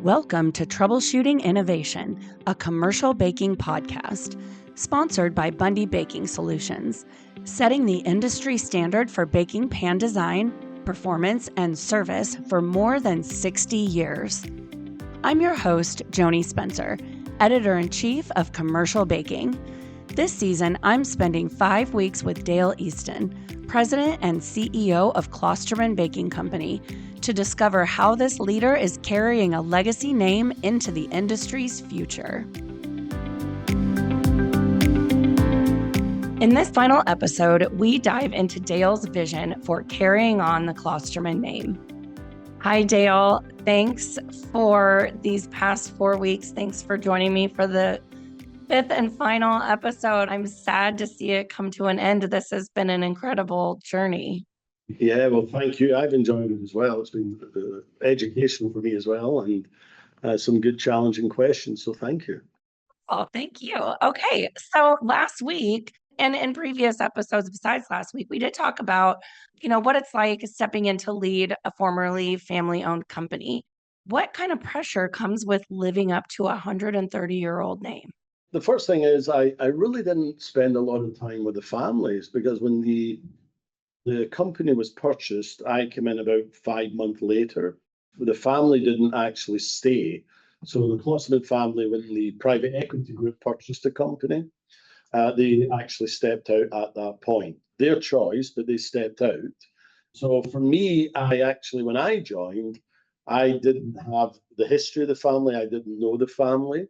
Welcome to Troubleshooting Innovation, a commercial baking podcast, sponsored by Bundy Baking Solutions, setting the industry standard for baking pan design, performance, and service for more than 60 years. I'm your host, Joanie Spencer, Editor-in-Chief of Commercial Baking. This season, I'm spending 5 weeks with Dale Easdon, President and CEO of Klosterman Baking Company, to discover how this leader is carrying a legacy name into the industry's future. In this final episode, we dive into Dale's vision for carrying on the Klosterman name. Hi, Dale. Thanks for these past 4 weeks. Thanks for joining me for the fifth and final episode. I'm sad to see it come to an end. This has been an incredible journey. Yeah, well, thank you. I've enjoyed it as well. It's been educational for me as well, and some good challenging questions. So thank you. Oh, thank you. Okay, so last week and in previous episodes besides last week, we did talk about, what it's like stepping in to lead a formerly family-owned company. What kind of pressure comes with living up to a 130-year-old name? The first thing is I really didn't spend a lot of time with the families, because when the company was purchased, I came in about 5 months later. The family didn't actually stay. So the Klosterman family, when the private equity group purchased the company, they actually stepped out at that point. Their choice, but they stepped out. So for me, when I joined, I didn't have the history of the family. I didn't know the family.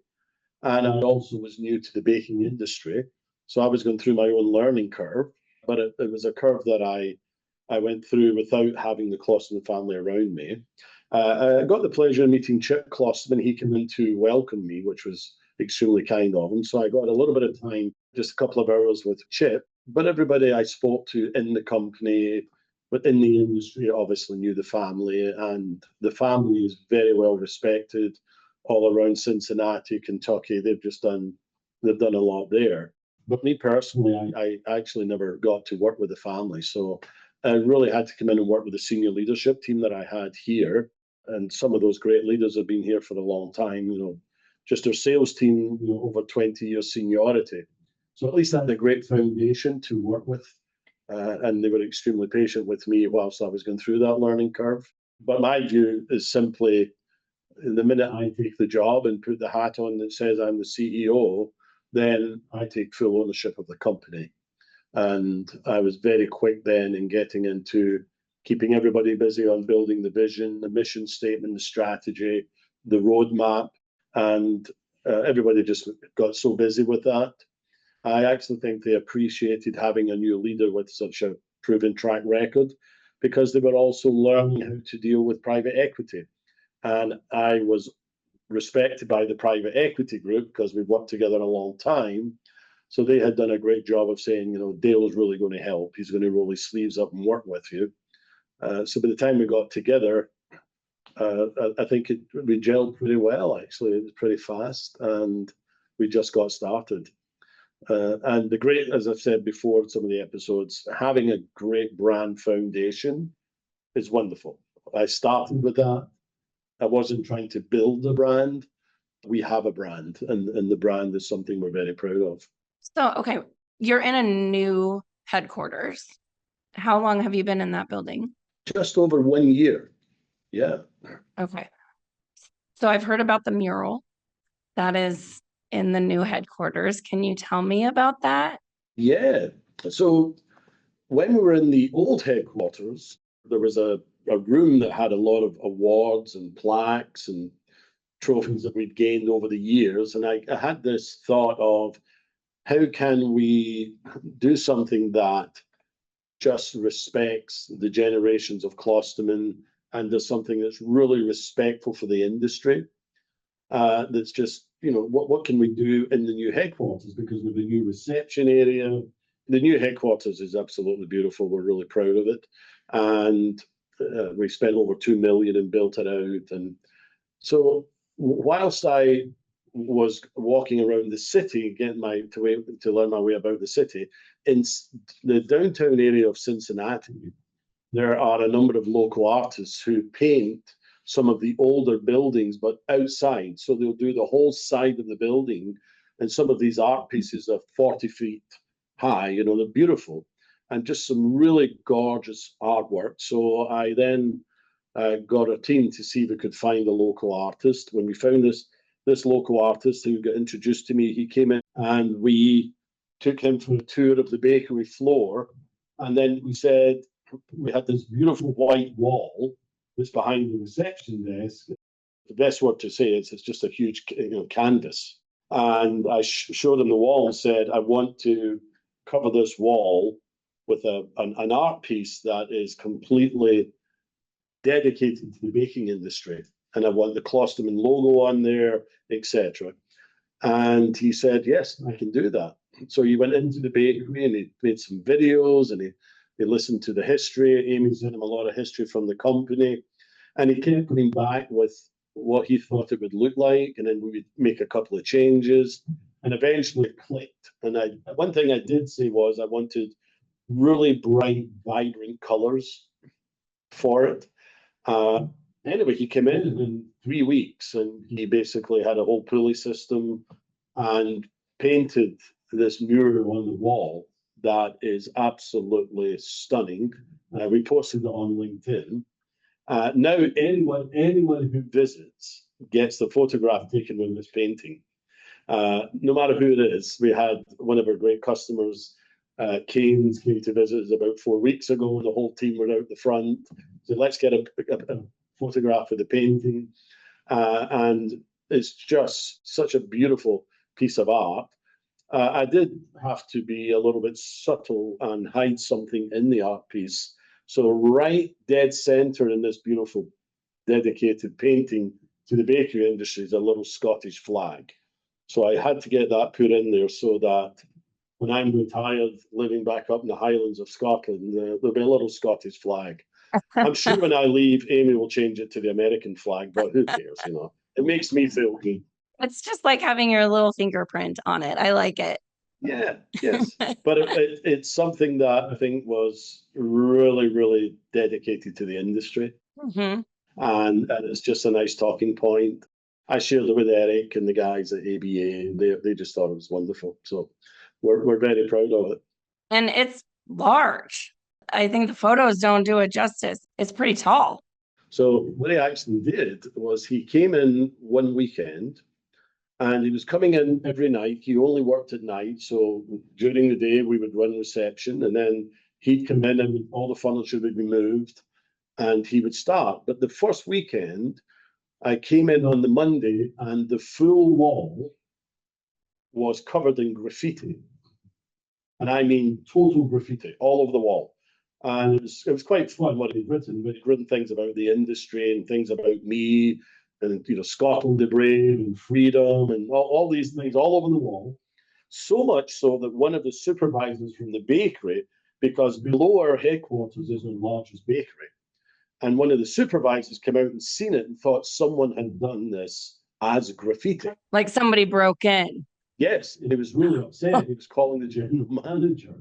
And I also was new to the baking industry. So I was going through my own learning curve. But it was a curve that I went through without having the Klosterman family around me. I got the pleasure of meeting Chip Klosterman. He came in to welcome me, which was extremely kind of him. So I got a little bit of time, just a couple of hours with Chip. But everybody I spoke to in the company, within the industry, obviously knew the family. And the family is very well respected all around Cincinnati, Kentucky. They've done a lot there. But me personally, I actually never got to work with the family. So I really had to come in and work with the senior leadership team that I had here. And some of those great leaders have been here for a long time, just our sales team, over 20 years seniority. So at least I had a great foundation to work with. And they were extremely patient with me whilst I was going through that learning curve. But my view is simply, the minute I take the job and put the hat on that says I'm the CEO, then I take full ownership of the company. And I was very quick then in getting into keeping everybody busy on building the vision, the mission statement, the strategy, the roadmap. And everybody just got so busy with that. I actually think they appreciated having a new leader with such a proven track record, because they were also learning how to deal with private equity. And I was respected by the private equity group because we've worked together a long time. So they had done a great job of saying, Dale's really going to help. He's going to roll his sleeves up and work with you. So by the time we got together, I think we gelled pretty well, actually. It was pretty fast, and we just got started. And the great, as I've said before in some of the episodes, having a great brand foundation is wonderful. I started with that. I wasn't trying to build a brand. We have a brand, and the brand is something we're very proud of. So, okay, you're in a new headquarters. How long have you been in that building? Just over 1 year. Yeah. Okay. So I've heard about the mural that is in the new headquarters. Can you tell me about that? Yeah. So when we were in the old headquarters, there was a room that had a lot of awards and plaques and trophies that we'd gained over the years. And I had this thought of, how can we do something that just respects the generations of Klosterman and does something that's really respectful for the industry? That's just, what can we do in the new headquarters? Because with the new reception area, the new headquarters is absolutely beautiful. We're really proud of it. And we spent over $2 million and built it out. And so whilst I was walking around the city, getting to learn my way about the city, in the downtown area of Cincinnati, there are a number of local artists who paint some of the older buildings, but outside. So they'll do the whole side of the building. And some of these art pieces are 40 feet high, you know, they're beautiful and just some really gorgeous artwork. So I then got a team to see if we could find a local artist. When we found this local artist who got introduced to me, he came in and we took him for a tour of the bakery floor. And then we said, we had this beautiful white wall that's behind the reception desk. The best word to say is it's just a huge, you know, canvas. And I showed him the wall and said, I want to cover this wall with an art piece that is completely dedicated to the baking industry. And I want the Klosterman logo on there, etc. And he said, yes, I can do that. So he went into the bakery and he made some videos and he listened to the history. Amy sent him a lot of history from the company. And he kept coming back with what he thought it would look like. And then we would make a couple of changes. And eventually it clicked. And one thing I did say was I wanted really bright, vibrant colors for it. Anyway, he came in 3 weeks and he basically had a whole pulley system and painted this mural on the wall that is absolutely stunning. We posted it on LinkedIn. Now, anyone who visits gets the photograph taken with this painting. No matter who it is. We had one of our great customers, Canes, came to visit us about 4 weeks ago. The whole team were out the front. So let's get a photograph of the painting. And it's just such a beautiful piece of art. I did have to be a little bit subtle and hide something in the art piece. So right dead center in this beautiful dedicated painting to the bakery industry is a little Scottish flag. So I had to get that put in there so that when I'm retired, living back up in the Highlands of Scotland, there'll be a little Scottish flag. I'm sure when I leave, Amy will change it to the American flag, but who cares, you know? It makes me feel good. It's just like having your little fingerprint on it. I like it. Yeah, yes. But it's something that I think was really, really dedicated to the industry. Mm-hmm. And it's just a nice talking point. I shared it with Eric and the guys at ABA. They just thought it was wonderful. So we're very proud of it. And it's large. I think the photos don't do it justice. It's pretty tall. So what he actually did was he came in one weekend and he was coming in every night. He only worked at night. So during the day, we would run reception and then he'd come in and all the furniture would be moved and he would start. But the first weekend, I came in on the Monday and the full wall was covered in graffiti. And I mean total graffiti all over the wall. And it was quite fun what he'd written. But he'd written things about the industry and things about me and, you know, Scotland the Brave and freedom and all these things all over the wall. So much so that one of the supervisors from the bakery, because below our headquarters is our largest bakery, and one of the supervisors came out and seen it and thought someone had done this as graffiti. Like somebody broke in. Yes, and he was really upset. He was calling the general manager.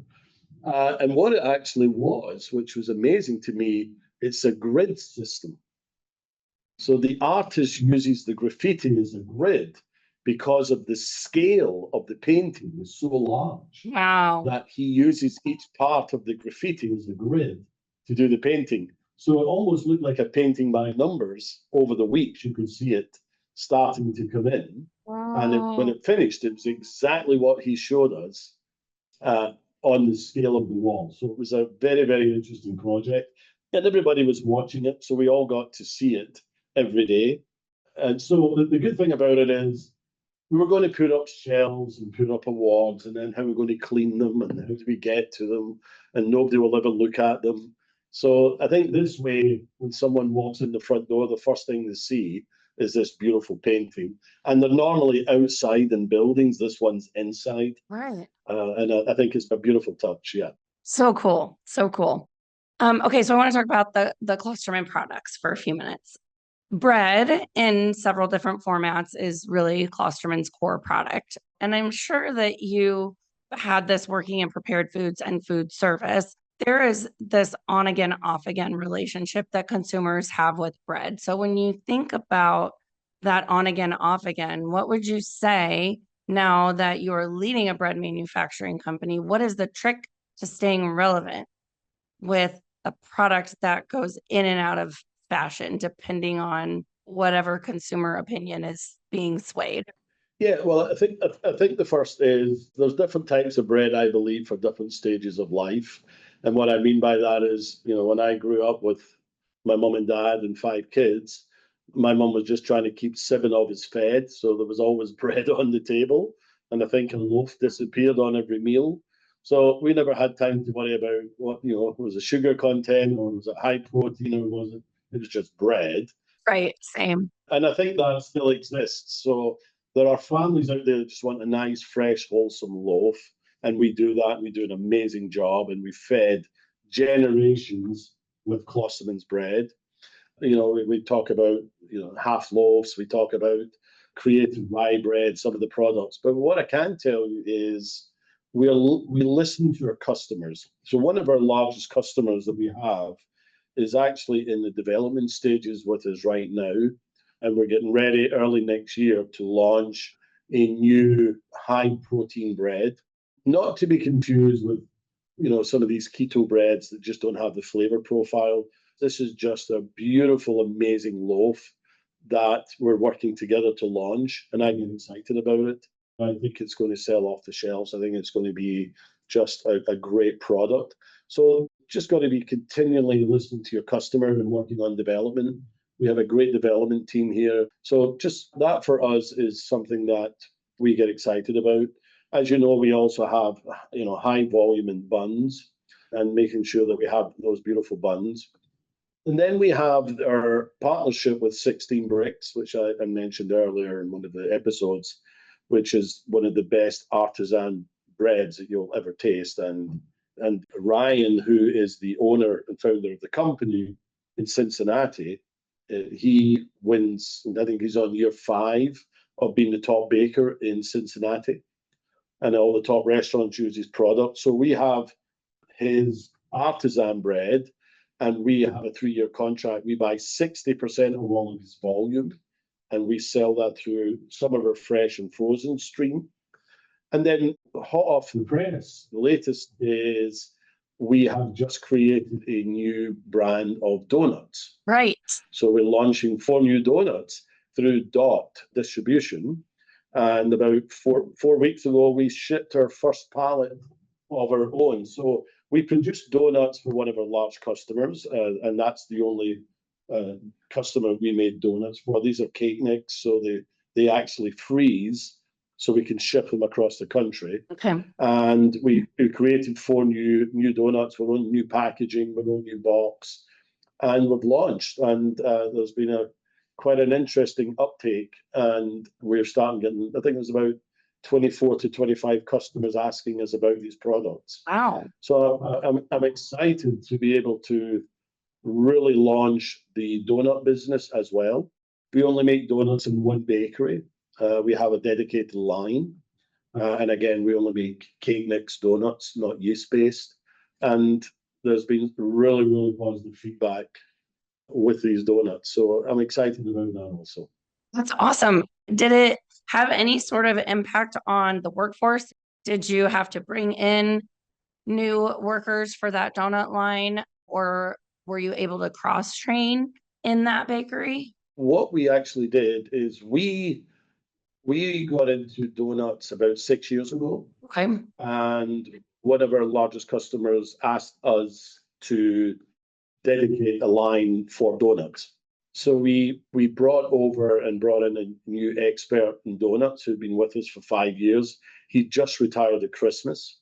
And what it actually was, which was amazing to me, it's a grid system. So the artist uses the graffiti as a grid because of the scale of the painting is so large. Wow. That he uses each part of the graffiti as a grid to do the painting. So it almost looked like a painting by numbers over the weeks. You could see it starting to come in. Wow. And when it finished, it was exactly what he showed us on the scale of the wall. So it was a very, very interesting project. And everybody was watching it. So we all got to see it every day. And so the good thing about it is we were going to put up shelves and put up awards and then how we're going to clean them and how do we get to them and nobody will ever look at them. So I think this way, when someone walks in the front door, the first thing they see is this beautiful painting. And they're normally outside in buildings. This one's inside. Right. And I think it's a beautiful touch. Yeah. So cool. So cool. Okay, so I want to talk about the Klosterman products for a few minutes. Bread in several different formats is really Klosterman's core product. And I'm sure that you had this working in prepared foods and food service. there is this on again, off again relationship that consumers have with bread. So when you think about that on again, off again, what would you say now that you're leading a bread manufacturing company? What is the trick to staying relevant with a product that goes in and out of fashion, depending on whatever consumer opinion is being swayed? Yeah, well, I think the first is there's different types of bread, I believe, for different stages of life. And what I mean by that is, when I grew up with my mum and dad and 5 kids, my mum was just trying to keep 7 of us fed, so there was always bread on the table. And I think a loaf disappeared on every meal. So we never had time to worry about was the sugar content or was it high protein or was it was just bread. Right, same. And I think that still exists. So there are families out there that just want a nice, fresh, wholesome loaf. And we do that. We do an amazing job. And we fed generations with Klosterman's bread. We talk about, half loaves. We talk about creative rye bread, some of the products. But what I can tell you is we listen to our customers. So one of our largest customers that we have is actually in the development stages with us right now. And we're getting ready early next year to launch a new high protein bread, not to be confused with, some of these keto breads that just don't have the flavor profile. This is just a beautiful, amazing loaf that we're working together to launch, and I get excited about it. I think it's going to sell off the shelves. I think it's going to be just a great product. So just got to be continually listening to your customer and working on development. We have a great development team here. So just that for us is something that we get excited about. As you know, we also have, high volume in buns and making sure that we have those beautiful buns. And then we have our partnership with 16 Bricks, which I mentioned earlier in one of the episodes, which is one of the best artisan breads that you'll ever taste. And Ryan, who is the owner and founder of the company in Cincinnati, he wins, I think he's on year 5 of being the top baker in Cincinnati. And all the top restaurants use his product. So we have his artisan bread, and we have a 3-year contract. We buy 60% of all of his volume, and we sell that through some of our fresh and frozen stream. And then hot off the press, the latest is we have just created a new brand of donuts. Right. So we're launching 4 new donuts through Dot Distribution. And about four weeks ago, we shipped our first pallet of our own. So we produce donuts for one of our large customers, and that's the only customer we made donuts for. These are cake nicks, so they actually freeze, so we can ship them across the country. Okay. And we created 4 new donuts, our own new packaging, our own new box, and we've launched. And there's been quite an interesting uptake, and we're starting getting, I think it was about 24 to 25 customers asking us about these products. Wow. So I'm excited to be able to really launch the donut business as well. We only make donuts in one bakery. We have a dedicated line. And again, we only make cake mix donuts, not yeast-based. And there's been really, really positive feedback with these donuts. So I'm excited about that also. That's awesome. Did it have any sort of impact on the workforce? Did you have to bring in new workers for that donut line, or were you able to cross-train in that bakery? What we actually did is we got into donuts about 6 years ago. Okay. And one of our largest customers asked us to dedicate a line for donuts. So we brought in a new expert in donuts who'd been with us for 5 years. He just retired at Christmas,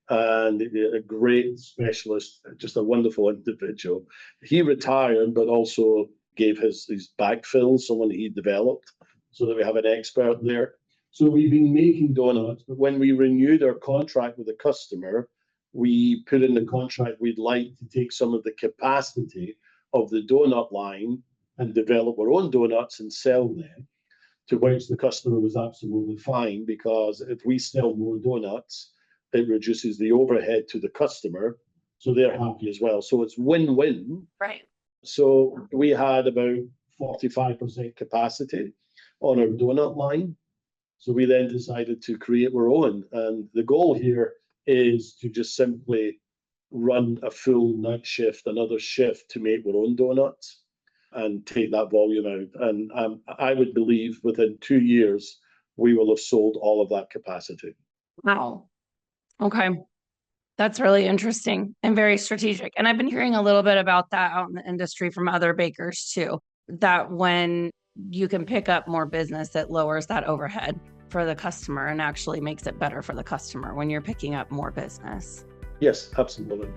and a great specialist, just a wonderful individual. He retired, but also gave his backfill, someone he developed, so that we have an expert there. So we've been making donuts, but when we renewed our contract with the customer, we put in the contract we'd like to take some of the capacity of the donut line and develop our own donuts and sell them, to which the customer was absolutely fine, because if we sell more donuts, it reduces the overhead to the customer, So they're happy as well. So it's win-win. Right. So we had about 45% capacity on our donut line. So we then decided to create our own. And the goal here is to just simply run a full night shift, another shift to make our own donuts and take that volume out. And I would believe within 2 years, we will have sold all of that capacity. Wow. Okay. That's really interesting and very strategic. And I've been hearing a little bit about that out in the industry from other bakers too, that when you can pick up more business, it lowers that overhead for the customer and actually makes it better for the customer when you're picking up more business. Yes, absolutely.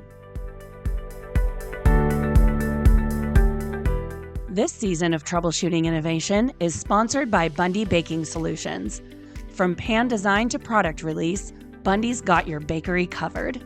This season of Troubleshooting Innovation is sponsored by Bundy Baking Solutions. From pan design to product release, Bundy's got your bakery covered.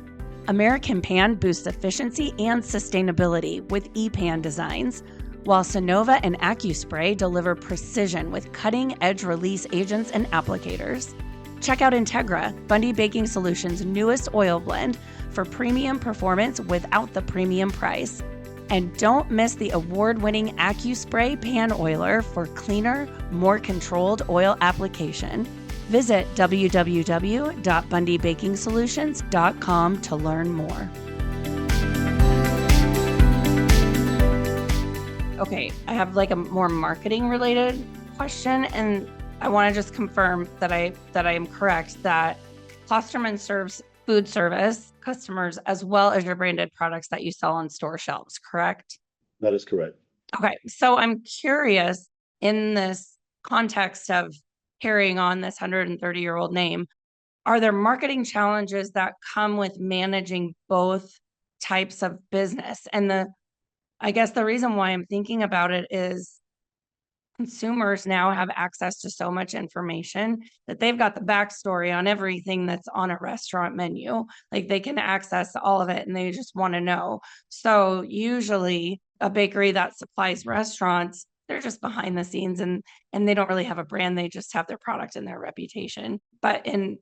American Pan boosts efficiency and sustainability with E-Pan designs, while Sonova and AccuSpray deliver precision with cutting-edge release agents and applicators. Check out Integra, Bundy Baking Solutions' newest oil blend for premium performance without the premium price. And don't miss the award-winning AccuSpray Pan Oiler for cleaner, more controlled oil application. Visit www.bundybakingsolutions.com to learn more. Okay, I have like a more marketing related question, and I want to just confirm that I am correct that Klosterman serves food service customers as well as your branded products that you sell on store shelves, correct? That is correct. Okay, so I'm curious in this context of carrying on this 130-year-old name, are there marketing challenges that come with managing both types of business? And I guess the reason why I'm thinking about it is consumers now have access to so much information that they've got the backstory on everything that's on a restaurant menu. Like they can access all of it and they just want to know. So usually a bakery that supplies restaurants, they're just behind the scenes and they don't really have a brand. They just have their product and their reputation. But in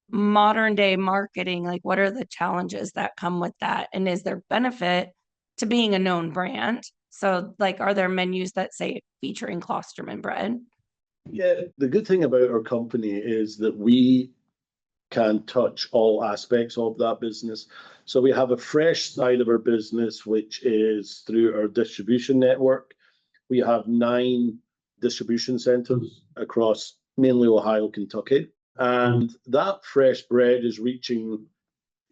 modern day marketing, like what are the challenges that come with that? And is there benefit to being a known brand? So like, are there menus that say featuring Klosterman bread? Yeah, the good thing about our company is that we can touch all aspects of that business. So we have a fresh side of our business, which is through our distribution network. We have 9 distribution centers across mainly Ohio, Kentucky. And that fresh bread is reaching,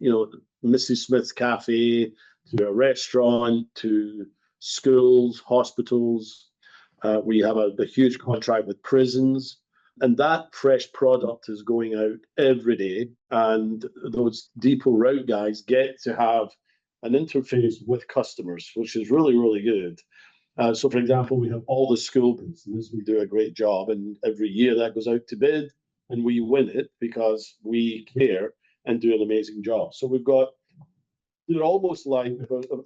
Mrs. Smith's Cafe, to a restaurant, to schools, hospitals. We have a huge contract with prisons. And that fresh product is going out every day. And those depot route guys get to have an interface with customers, which is really, really good. So, for example, we have all the school business. We do a great job. And every year that goes out to bid and we win it because we care and do an amazing job. So they're almost like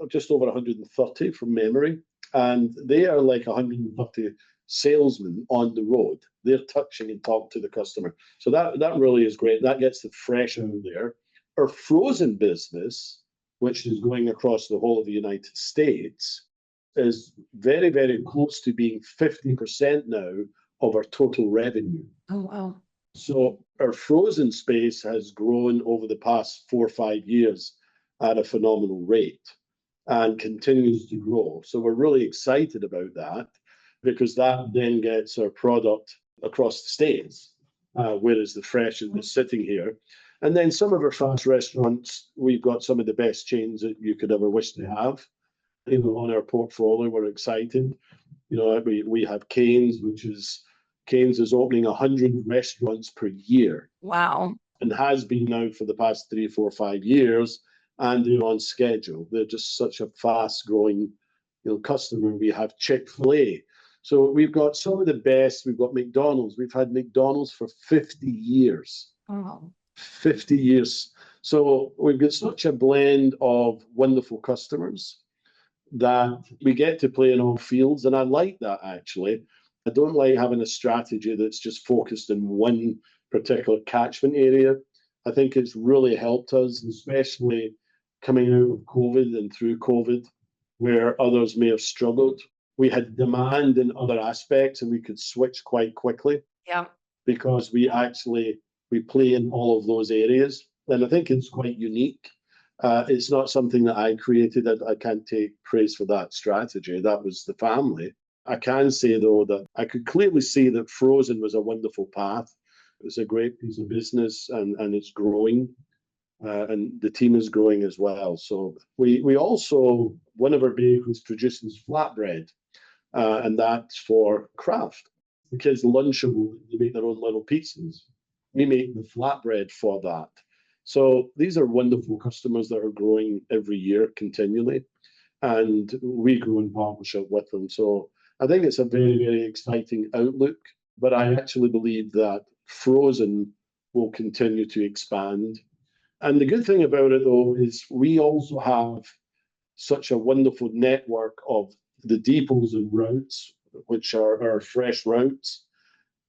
just over 130 from memory. And they are like 130 salesmen on the road. They're touching and talking to the customer. So that really is great. That gets the fresh out there. Our frozen business, which is going across the whole of the United States, is very, very close to being 50% now of our total revenue. Oh, wow. So our frozen space has grown over the past 4 or 5 years at a phenomenal rate and continues to grow. So we're really excited about that because that then gets our product across the states, whereas the fresh is sitting here. And then some of our fast restaurants, we've got some of the best chains that you could ever wish to have. On our portfolio, we're excited. We have Cane's, Cane's is opening 100 restaurants per year. Wow. And has been now for the past 3, 4, 5 years. And they're on schedule. They're just such a fast-growing, customer. We have Chick-fil-A. So we've got some of the best. We've got McDonald's. We've had McDonald's for 50 years. Oh. 50 years. So we've got such a blend of wonderful customers that we get to play in all fields. And I like that, actually. I don't like having a strategy that's just focused in one particular catchment area. I think it's really helped us, especially coming out of COVID and through COVID, where others may have struggled. We had demand in other aspects and we could switch quite quickly. Yeah. Because we play in all of those areas. And I think it's quite unique. It's not something that I created. I can't take praise for that strategy. That was the family. I can say, though, that I could clearly see that frozen was a wonderful path. It was a great piece of business and it's growing. And the team is growing as well. So we also, one of our bakeries produces flatbread, and that's for craft. The kids lunchable, they make their own little pizzas. We make the flatbread for that. So these are wonderful customers that are growing every year continually, and we grow in partnership with them. So I think it's a very, very exciting outlook, but I actually believe that frozen will continue to expand. And the good thing about it, though, is we also have such a wonderful network of the depots and routes, which are our fresh routes,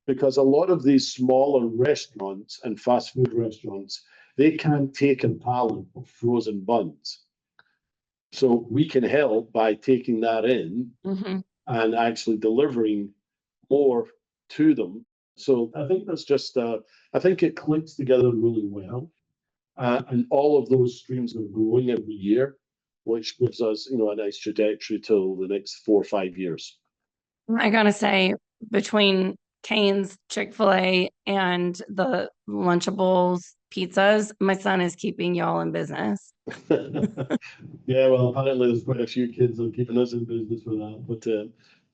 because a lot of these smaller restaurants and fast food restaurants, they can't take a pallet of frozen buns. So we can help by taking that in and actually delivering more to them. So I think that's just, I think it clicks together really well. And all of those streams are growing every year, which gives us, a nice trajectory till the next 4 or 5 years. I gotta say, between Cane's, Chick-fil-A, and the Lunchables pizzas, my son is keeping y'all in business. Yeah, well, apparently there's quite a few kids that are keeping us in business for that, but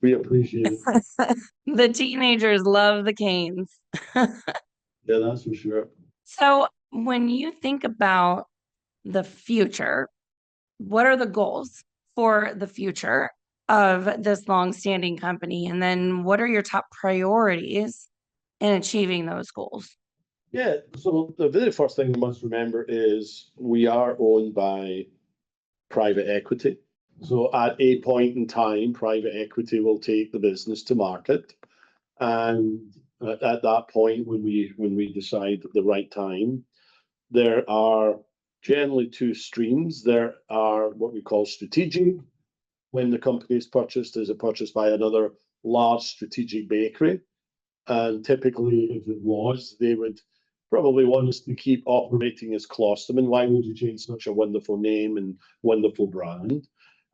we appreciate it. The teenagers love the Canes. Yeah, that's for sure. So when you think about the future, what are the goals for the future of this long-standing company? And then what are your top priorities in achieving those goals? Yeah, so the very first thing we must remember is we are owned by private equity. So at a point in time, private equity will take the business to market. And at that point, when we decide the right time, there are generally two streams. There are what we call strategic. When the company is purchased, is it purchased by another large strategic bakery? And typically, if it was, they would probably want us to keep operating as Klosterman. Why would you change such a wonderful name and wonderful brand?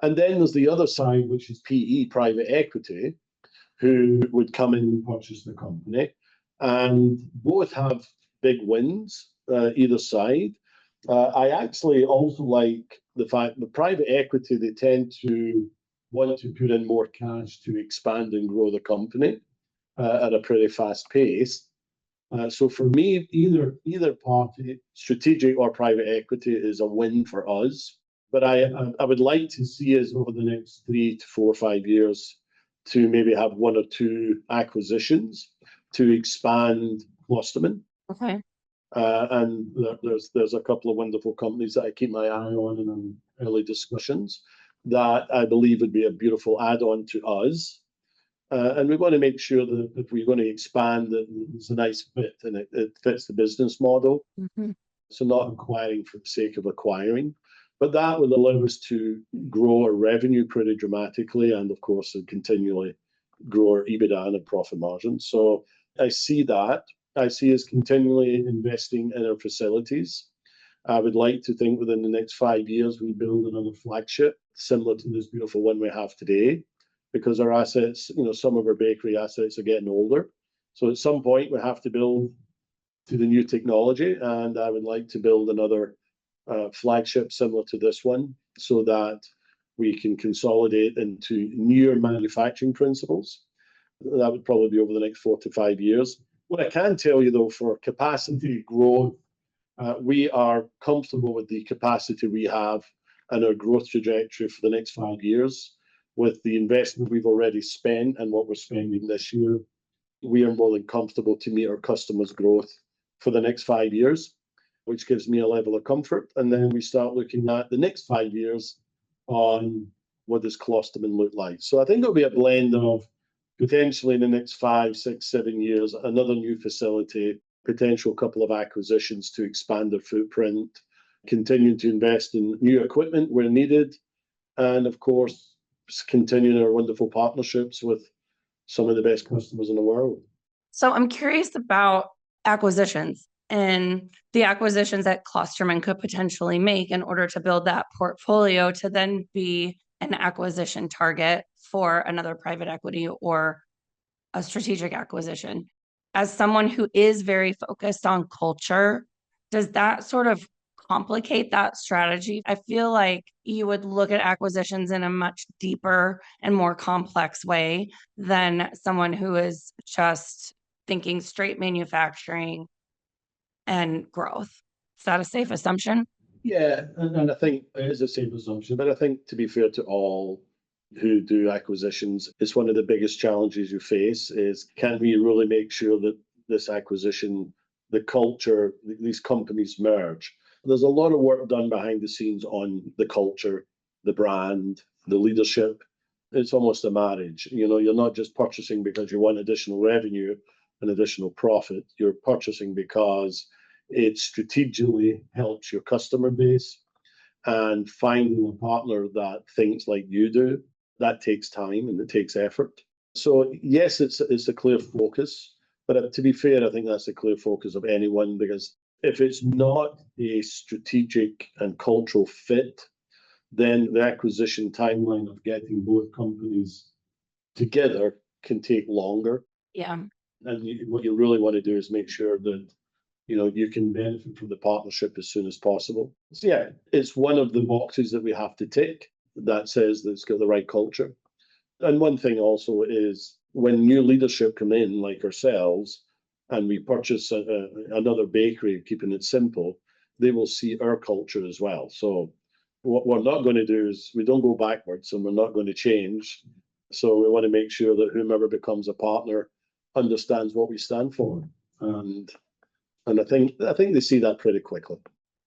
And then there's the other side, which is PE, private equity, who would come in and purchase the company. And both have big wins, either side. I actually also like the fact that private equity, they tend to want to put in more cash to expand and grow the company at a pretty fast pace. So for me, either party, strategic or private equity, is a win for us. But I would like to see us over the next 3 to 4 or 5 years to maybe have 1 or 2 acquisitions to expand Klosterman. Okay. And there's a couple of wonderful companies that I keep my eye on and in early discussions that I believe would be a beautiful add-on to us. And we want to make sure that if we're going to expand, that it's a nice fit and it fits the business model. So not acquiring for the sake of acquiring. But that will allow us to grow our revenue pretty dramatically and, of course, continually grow our EBITDA and profit margins. So I see that. I see us continually investing in our facilities. I would like to think within the next 5 years, we build another flagship similar to this beautiful one we have today, because our assets, some of our bakery assets are getting older. So at some point, we have to build to the new technology. And I would like to build another flagship similar to this one so that we can consolidate into newer manufacturing principles. That would probably be over the next 4 to 5 years. What I can tell you, though, for capacity growth, we are comfortable with the capacity we have and our growth trajectory for the next 5 years. With the investment we've already spent and what we're spending this year, we are more than comfortable to meet our customers' growth for the next 5 years, which gives me a level of comfort. And then we start looking at the next 5 years on what does Klosterman look like. So I think it'll be a blend of potentially in the next 5, 6, 7 years, another new facility, potential couple of acquisitions to expand their footprint, continuing to invest in new equipment where needed, and of course, continuing our wonderful partnerships with some of the best customers in the world. So I'm curious about acquisitions and the acquisitions that Klosterman could potentially make in order to build that portfolio to then be an acquisition target for another private equity or a strategic acquisition. As someone who is very focused on culture, does that sort of complicate that strategy? I feel like you would look at acquisitions in a much deeper and more complex way than someone who is just thinking straight manufacturing and growth. Is that a safe assumption? Yeah, and I think it is a safe assumption, but I think to be fair to all who do acquisitions, it's one of the biggest challenges you face is, can we really make sure that this acquisition, the culture, these companies merge? There's a lot of work done behind the scenes on the culture, the brand, the leadership. It's almost a marriage. You're not just purchasing because you want additional revenue and additional profit. You're purchasing because it strategically helps your customer base, and finding a partner that thinks like you do, that takes time and it takes effort. So yes, it's a clear focus, but to be fair, I think that's a clear focus of anyone, because if it's not a strategic and cultural fit, then the acquisition timeline of getting both companies together can take longer. Yeah. And what you really want to do is make sure that you can benefit from the partnership as soon as possible. So yeah, it's one of the boxes that we have to tick that says that it's got the right culture. And one thing also is, when new leadership come in, like ourselves, and we purchase another bakery, keeping it simple, they will see our culture as well. So what we're not going to do is, we don't go backwards, and we're not going to change. So we want to make sure that whomever becomes a partner understands what we stand for. And I think they see that pretty quickly.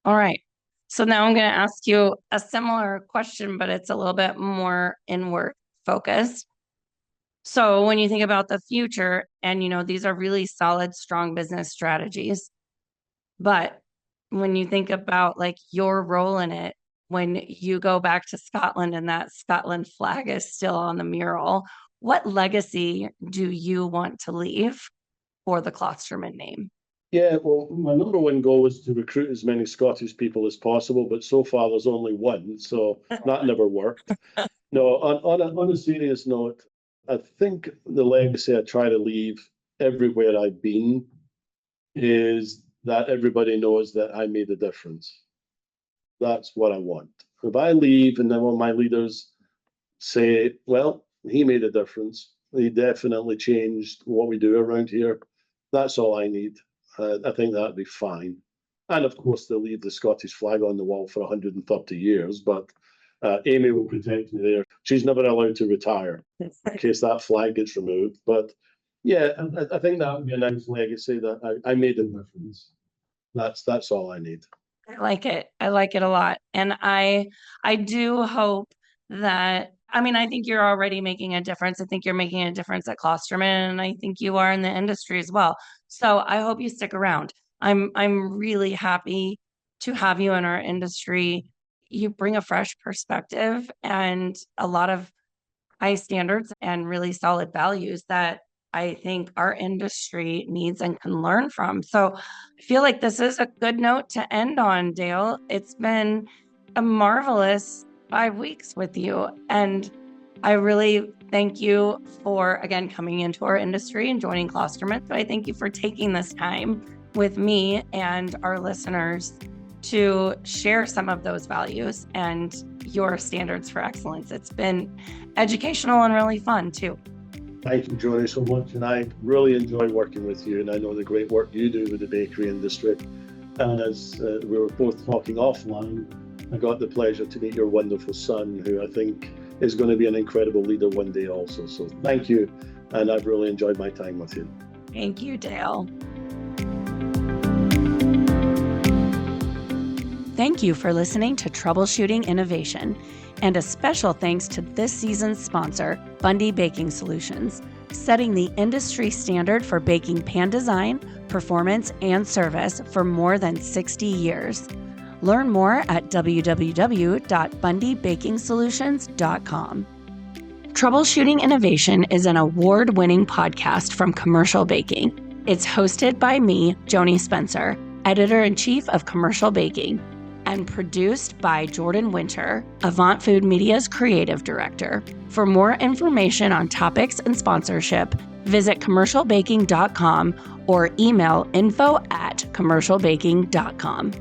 All right. So now I'm going to ask you a similar question, but it's a little bit more inward focused. So when you think about the future, and these are really solid, strong business strategies, but when you think about like your role in it, when you go back to Scotland and that Scotland flag is still on the mural, what legacy do you want to leave for the Klosterman name? Yeah, well, my number one goal is to recruit as many Scottish people as possible, but so far there's only one, so that never worked. No, on a serious note, I think the legacy I try to leave everywhere I've been is that everybody knows that I made a difference. That's what I want. If I leave and then when my leaders say, well, he made a difference, he definitely changed what we do around here, that's all I need. I think that'd be fine. And of course, they'll leave the Scottish flag on the wall for 130 years, but Amy will protect me there. She's never allowed to retire in case that flag gets removed. But yeah, I think that would be a nice legacy, that I made a difference. That's all I need. I like it. I like it a lot. And I do hope that, I think you're already making a difference. I think you're making a difference at Klosterman, and I think you are in the industry as well. So I hope you stick around. I'm really happy to have you in our industry. You bring a fresh perspective and a lot of high standards and really solid values that I think our industry needs and can learn from. So I feel like this is a good note to end on, Dale. It's been a marvelous 5 weeks with you. And I really thank you for, again, coming into our industry and joining Klosterman. But I thank you for taking this time with me and our listeners to share some of those values and your standards for excellence. It's been educational and really fun too. Thank you, Joanie, so much. And I really enjoy working with you. And I know the great work you do with the bakery industry. And as we were both talking offline, I got the pleasure to meet your wonderful son, who I think is going to be an incredible leader one day also. So thank you. And I've really enjoyed my time with you. Thank you, Dale. Thank you for listening to Troubleshooting Innovation, and a special thanks to this season's sponsor, Bundy Baking Solutions, setting the industry standard for baking pan design, performance, and service for more than 60 years. Learn more at www.bundybakingsolutions.com. Troubleshooting Innovation is an award-winning podcast from Commercial Baking. It's hosted by me, Joanie Spencer, Editor-in-Chief of Commercial Baking, and produced by Jordan Winter, Avant Food Media's Creative Director. For more information on topics and sponsorship, visit commercialbaking.com or email info@commercialbaking.com.